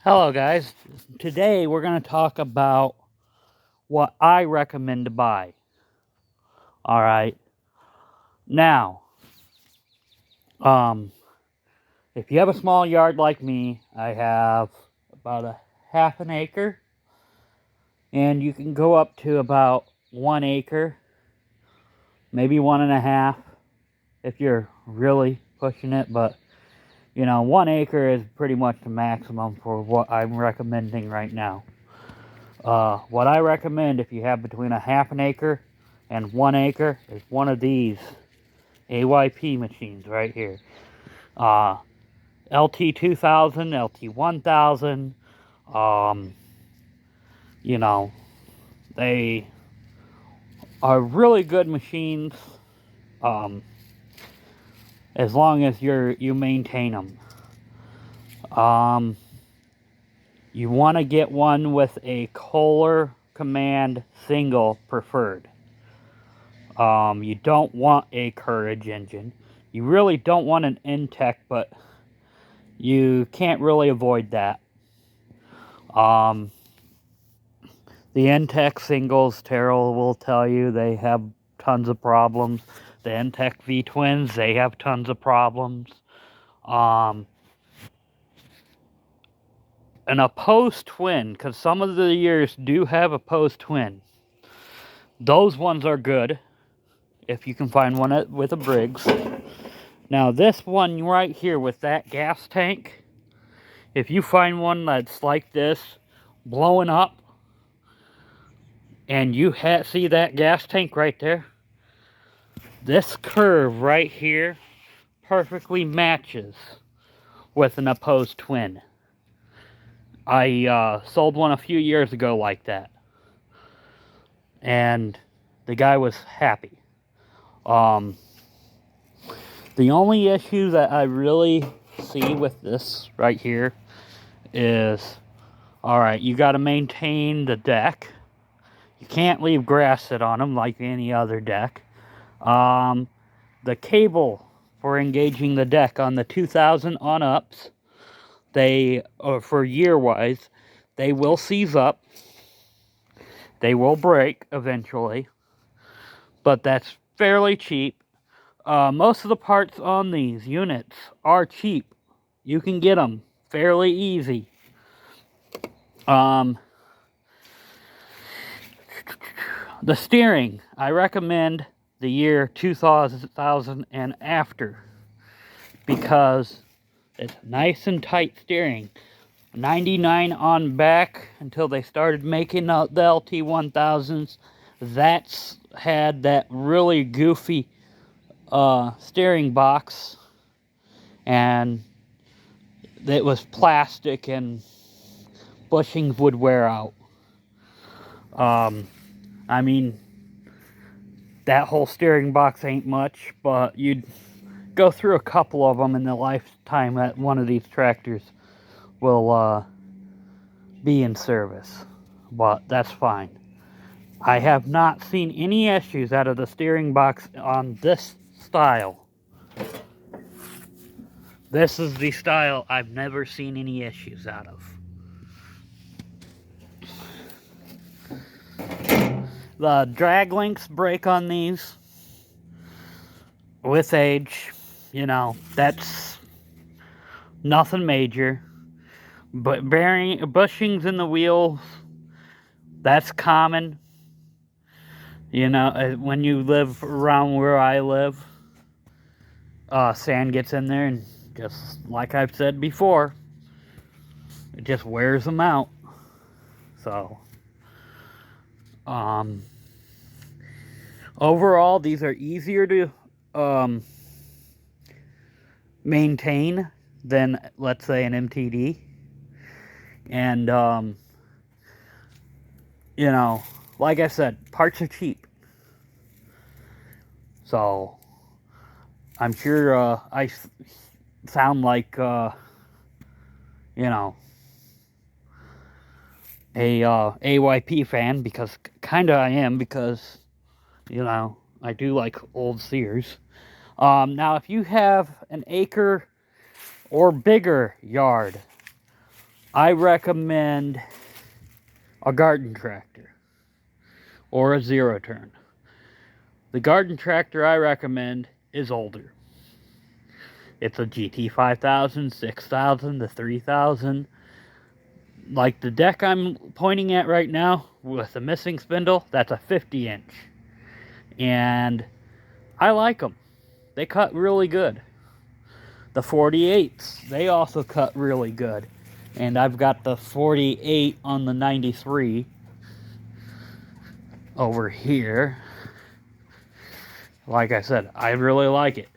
Hello, guys. Today we're going to talk about what I recommend to buy. All right. Now, um, if you have a small yard like me, I have about a half an acre, and you can go up to about 1 acre, maybe 1.5 if you're really pushing it. But 1 acre is pretty much the maximum for what I'm recommending right now. What I recommend if you have between a half an acre and 1 acre is one of these AYP machines right here. LT2000, LT1000. Um, you know, they are really good machines. Um, as long as you maintain them. You want to get one with a Kohler Command single preferred. You don't want a Courage engine. You really don't want an Intech, but you can't really avoid that. The Intech singles, Terrell will tell you, they have tons of problems. The Intech V-twins, they have tons of problems. An opposed twin, because some of the years do have opposed twin. Those ones are good, if you can find one with a Briggs. Now this one right here with that gas tank, if you find one that's like this, blowing up, and you see that gas tank right there, this curve right here perfectly matches with an opposed twin. I sold one a few years ago like that, and the guy was happy. The only issue that I really see with this right here is, alright, you got to maintain the deck. You can't leave grass sit on them like any other deck. The cable for engaging the deck on the 2000 on-ups, for year-wise, they will seize up. They will break eventually, but that's fairly cheap. Most of the parts on these units are cheap. You can get them fairly easy. The steering, I recommend the year 2000 and after, because it's nice and tight steering. 99 on back until they started making the LT1000s. That's had that really goofy steering box, and it was plastic and bushings would wear out. I mean, that whole steering box ain't much, but you'd go through a couple of them in the lifetime that one of these tractors will be in service. But that's fine. I have not seen any issues out of the steering box on this style. This is the style I've never seen any issues out of. The drag links break on these with age. That's nothing major. But bushings in the wheels, that's common. When you live around where I live, sand gets in there, and just like I've said before, it just wears them out. So, overall, these are easier to maintain than, let's say, an MTD. And, like I said, parts are cheap. So, I'm sure I sound like, a AYP fan, because kinda I am, because, I do like old Sears. Now, if you have an acre or bigger yard, I recommend a garden tractor or a zero turn. The garden tractor I recommend is older. It's a GT 5000, 6000, the 3000. Like the deck I'm pointing at right now with the missing spindle, that's a 50 inch. And I like them. They cut really good. The 48s, they also cut really good. And I've got the 48 on the 93 over here. Like I said, I really like it.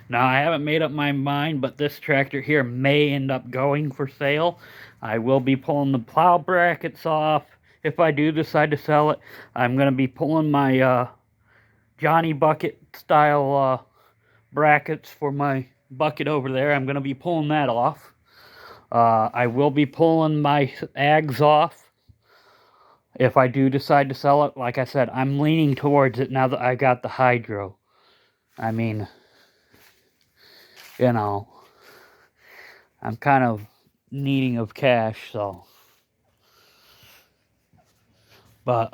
Now, I haven't made up my mind, but this tractor here may end up going for sale. I will be pulling the plow brackets off. If I do decide to sell it, I'm going to be pulling my Johnny Bucket style brackets for my bucket over there. I'm going to be pulling that off. I will be pulling my ags off if I do decide to sell it. Like I said, I'm leaning towards it now that I got the hydro. I mean, you know, I'm kind of needing of cash, so. But,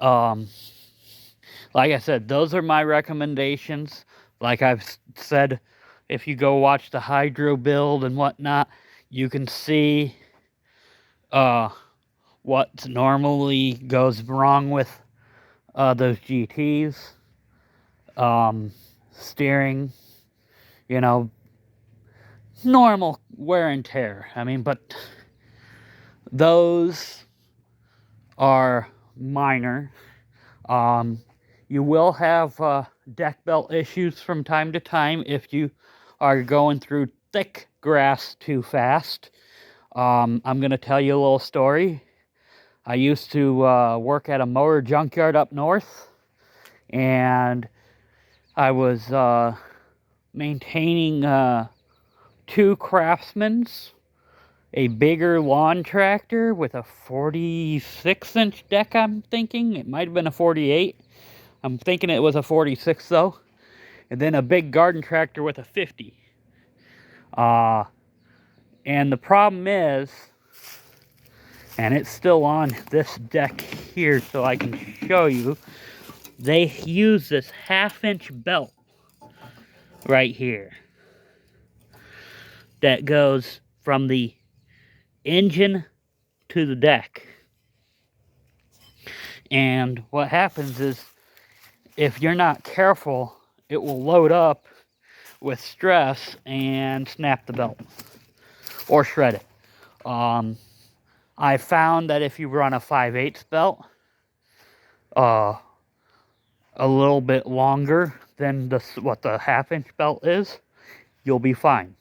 like I said, those are my recommendations. Like I've said, if you go watch the hydro build and whatnot, you can see what normally goes wrong with those GTs. Steering, you know, normal wear and tear. I mean, but those are minor. You will have deck belt issues from time to time if you are going through thick grass too fast. I'm going to tell you a little story. I used to work at a mower junkyard up north, and I was maintaining two Craftsmans, a bigger lawn tractor with a 46-inch deck, I'm thinking. It might have been a 48. I'm thinking it was a 46, though. And then a big garden tractor with a 50. And the problem is, and it's still on this deck here so I can show you, they use this 1/2-inch belt right here that goes from the engine to the deck. And what happens is, if you're not careful, it will load up with stress and snap the belt or shred it. I found that if you run a 5/8 belt a little bit longer than what the 1/2-inch belt is, you'll be fine.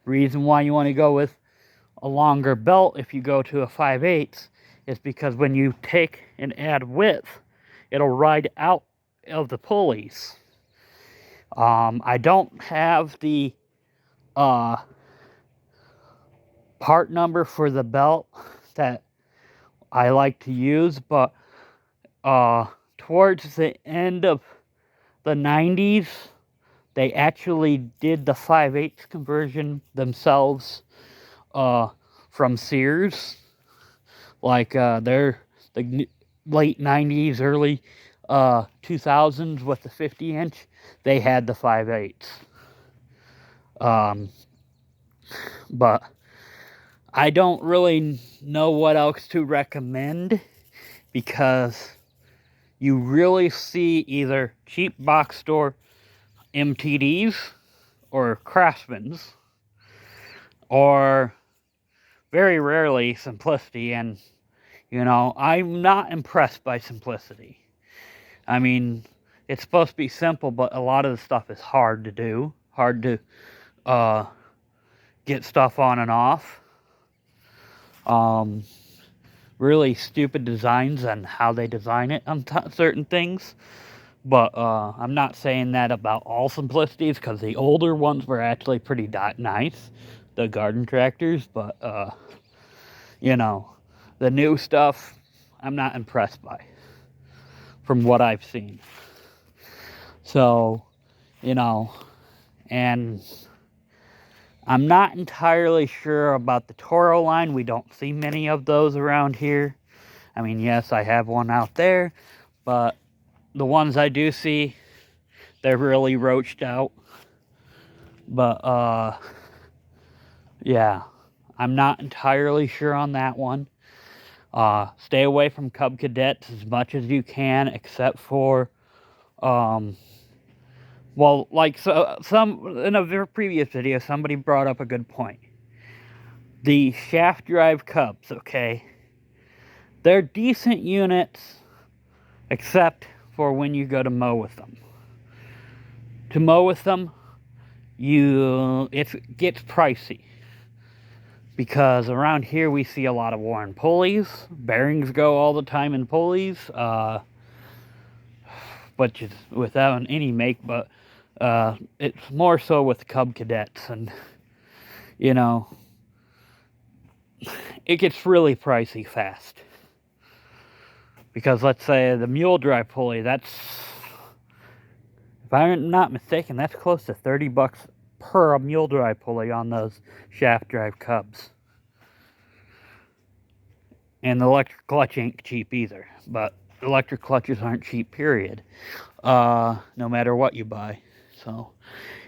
Reason why you want to go with a longer belt if you go to a 5/8 is because when you take and add width, it'll ride out of the pulleys. I don't have the part number for the belt that I like to use, but towards the end of the 90s, they actually did the 5/8 conversion themselves from Sears. Like they're the late 90s, early 2000s with the 50-inch, they had the 5/8. But I don't really know what else to recommend, because you really see either cheap box store MTDs or Craftsmans, or very rarely Simplicity. And you know, I'm not impressed by Simplicity. I mean, it's supposed to be simple, but a lot of the stuff is hard to do, hard to get stuff on and off. Really stupid designs on how they design it on certain things. But I'm not saying that about all Simplicities, because the older ones were actually pretty nice, the garden tractors. But you know, the new stuff I'm not impressed by, from what I've seen. So, you know, And I'm not entirely sure about the Toro line. We don't see many of those around here. I mean, yes, I have one out there, but the ones I do see, they're really roached out. But, yeah, I'm not entirely sure on that one. Stay away from Cub Cadets as much as you can, except for, well, like in a previous video, somebody brought up a good point. The shaft drive Cubs, okay? They're decent units, except for when you go to mow with them. To mow with them, it gets pricey. Because around here we see a lot of Warren pulleys. Bearings go all the time in pulleys. But just without any make, but it's more so with Cub Cadets. And, you know, it gets really pricey fast. Because let's say the mule drive pulley, that's, if I'm not mistaken, that's close to $30 per mule drive pulley on those shaft drive Cubs. And the electric clutch ain't cheap either. But electric clutches aren't cheap, period. No matter what you buy. So,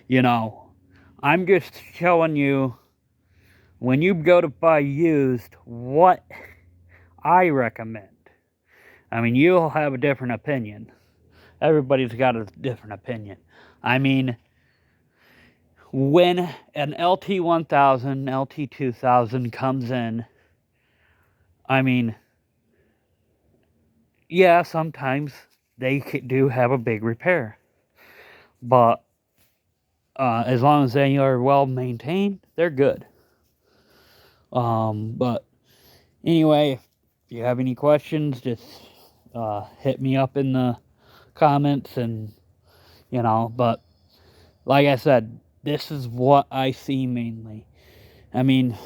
you know, I'm just showing you, when you go to buy used, what I recommend. I mean, you'll have a different opinion. Everybody's got a different opinion. I mean, when an LT1000, LT2000 comes in, I mean, yeah, sometimes they do have a big repair. But as long as they are well maintained, they're good. But anyway, if you have any questions, just hit me up in the comments, and you know, but like I said, this is what I see mainly. I mean,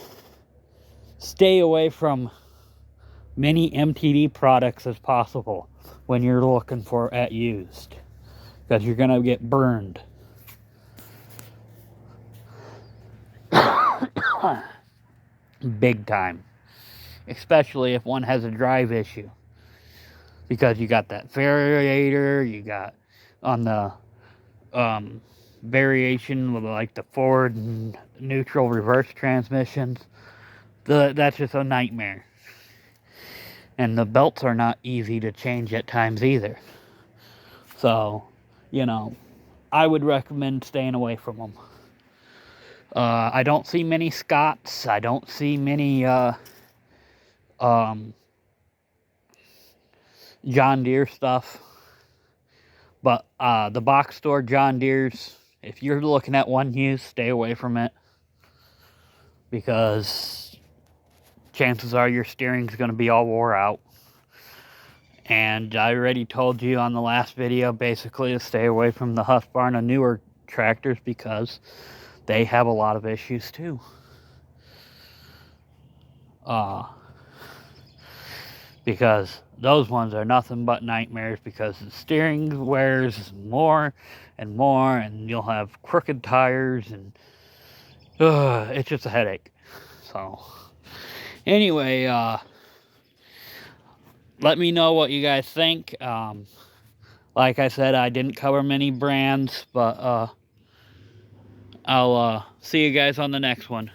stay away from many MTD products as possible when you're looking for at used, because you're gonna get burned. Big time. Especially if one has a drive issue. Because you got that variator, you got on the variation with like the forward and neutral reverse transmissions. That's just a nightmare. And the belts are not easy to change at times either. So, you know, I would recommend staying away from them. I don't see many Scotts. I don't see many John Deere stuff. But the box store John Deere's, if you're looking at one use, stay away from it. Because chances are your steering's going to be all wore out. And I already told you on the last video basically to stay away from the Husqvarna newer tractors, because they have a lot of issues too. Because those ones are nothing but nightmares, because the steering wears more and more, and you'll have crooked tires, and it's just a headache. So anyway, let me know what you guys think. Like I said, I didn't cover many brands, but I'll see you guys on the next one.